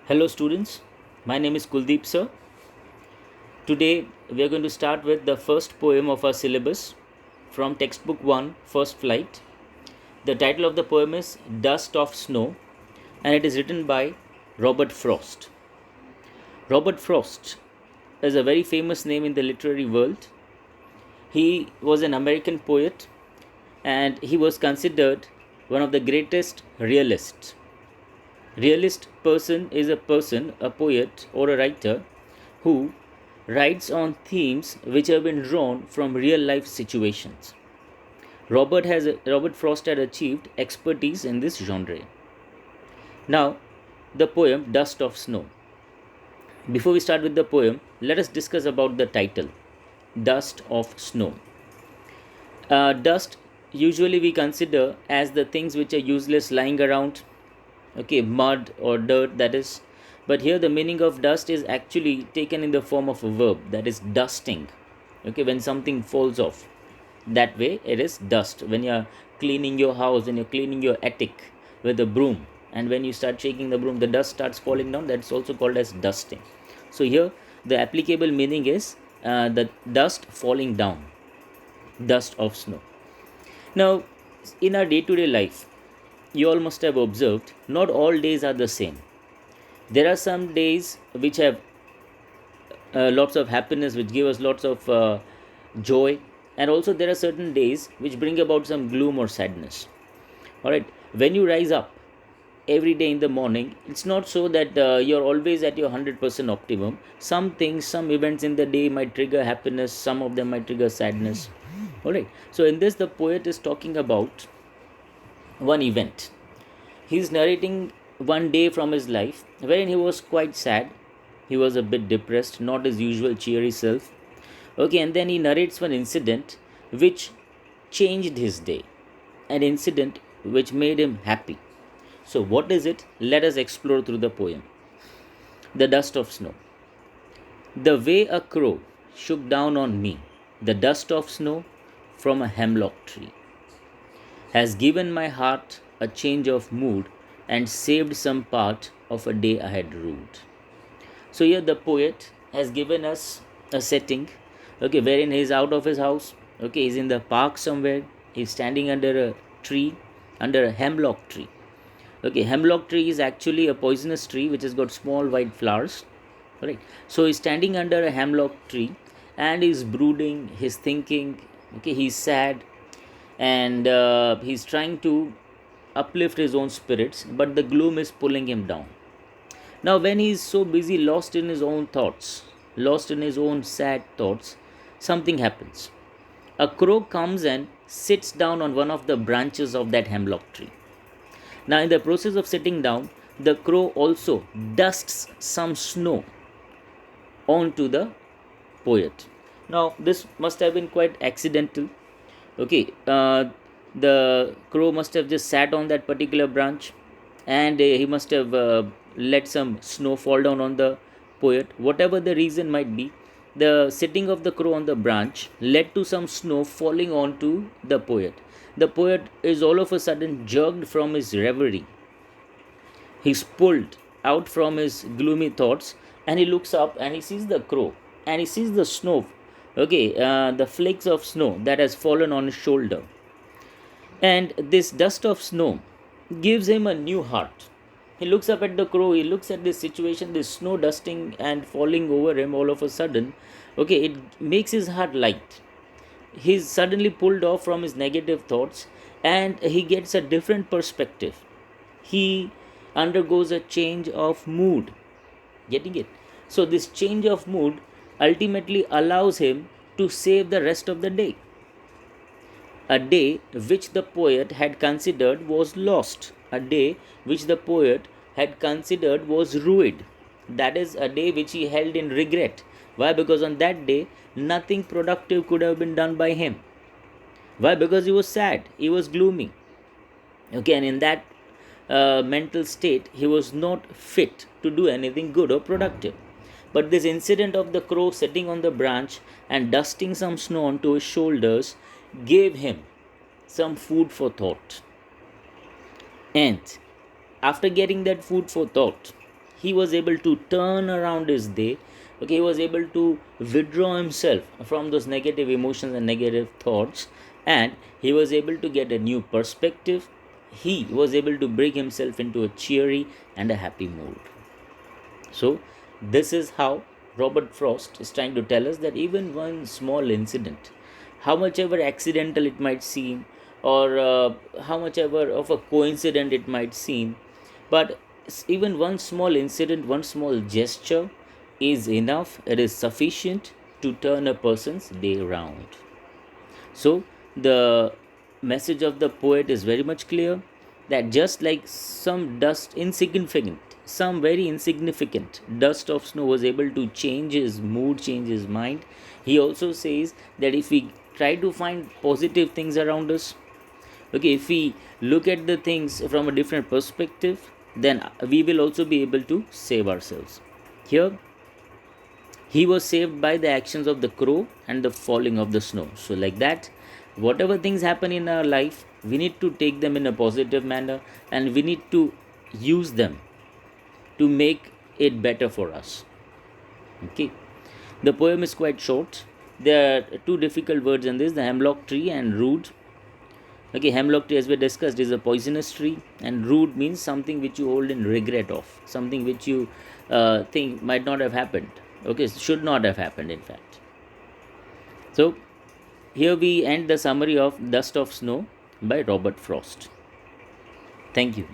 Hello students, my name is Kuldeep sir. Today we are going to start with the first poem of our syllabus from textbook 1 First Flight. The title of the poem is Dust of Snow and it is written by Robert Frost. Robert Frost is a very famous name in the literary world. He was an American poet and he was considered one of the greatest realists. Realist person, a poet or a writer who writes on themes which have been drawn from real life situations. Robert Frost had achieved expertise in this genre. Now, the poem Dust of Snow. Before we start with the poem, let us discuss about the title Dust of Snow. Dust usually we consider as the things which are useless lying around, okay, mud or dirt, that is. But here the meaning of dust is actually taken in the form of a verb, that is dusting. Okay, when something falls off, that way it is dust. When you're cleaning your house and you're cleaning your attic with a broom, and when you start shaking the broom, the dust starts falling down, that's also called as dusting. So here the applicable meaning is the dust falling down, dust of snow. Now, in our day-to-day life, you all must have observed not all days are the same. There are some days which have lots of happiness, which give us lots of joy, and also there are certain days which bring about some gloom or sadness. All right, when you rise up every day in the morning, it's not so that you're always at your 100% optimum. Some things, some events in the day might trigger happiness, some of them might trigger sadness. All right, so in this, the poet is talking about one event. He's narrating one day from his life wherein he was quite sad. He was a bit depressed, not his usual cheery self. Okay, and then he narrates one incident which changed his day, an incident which made him happy. So, what is it? Let us explore through the poem. The dust of snow. The way a crow shook down on me, the dust of snow from a hemlock tree, has given my heart a change of mood and saved some part of a day I had ruled. So here the poet has given us a setting, okay, wherein he is out of his house, okay, he's in the park somewhere, he's standing under a tree, under a hemlock tree. Okay, hemlock tree is actually a poisonous tree which has got small white flowers. Right. So he's standing under a hemlock tree and he's brooding, he's thinking, okay, he's sad, and he's trying to uplift his own spirits, but the gloom is pulling him down. Now, when he is so busy, lost in his own thoughts, lost in his own sad thoughts, something happens. A crow comes and sits down on one of the branches of that hemlock tree. Now, in the process of sitting down, the crow also dusts some snow onto the poet. Now, this must have been quite accidental. Okay, the crow must have just sat on that particular branch, and he must have let some snow fall down on the poet. Whatever the reason might be, the sitting of the crow on the branch led to some snow falling onto the poet. The poet is all of a sudden jerked from his reverie. He's pulled out from his gloomy thoughts, and he looks up and he sees the crow and he sees the snow, okay, the flakes of snow that has fallen on his shoulder. And this dust of snow gives him a new heart. He looks up at the crow, he looks at this situation, this snow dusting and falling over him all of a sudden. Okay, it makes his heart light. He's suddenly pulled off from his negative thoughts and he gets a different perspective. He undergoes a change of mood. Getting it? So, this change of mood ultimately allows him to save the rest of the day. A day which the poet had considered was lost, a day which the poet had considered was ruined. That is a day which he held in regret. Why? Because on that day, nothing productive could have been done by him. Why? Because he was sad, he was gloomy. Okay, and in that mental state, he was not fit to do anything good or productive. But this incident of the crow sitting on the branch and dusting some snow onto his shoulders gave him some food for thought. And after getting that food for thought, he was able to turn around his day. Okay, he was able to withdraw himself from those negative emotions and negative thoughts, and he was able to get a new perspective. He was able to bring himself into a cheery and a happy mood. So, this is how Robert Frost is trying to tell us that even one small incident, how much ever accidental it might seem, or how much ever of a coincidence it might seem, but even one small incident, one small gesture is enough, it is sufficient to turn a person's day around. So, the message of the poet is very much clear that just like some dust, insignificant, some very insignificant dust of snow was able to change his mood, change his mind, he also says that if we try to find positive things around us, okay, if we look at the things from a different perspective, then we will also be able to save ourselves. Here, he was saved by the actions of the crow and the falling of the snow. So, like that, whatever things happen in our life, we need to take them in a positive manner, and we need to use them to make it better for us. Okay. The poem is quite short. There are two difficult words in this, the hemlock tree and rude. Okay, hemlock tree, as we discussed, is a poisonous tree, and rude means something which you hold in regret of, something which you think might not have happened. Okay, should not have happened, in fact. So, here we end the summary of Dust of Snow by Robert Frost. Thank you.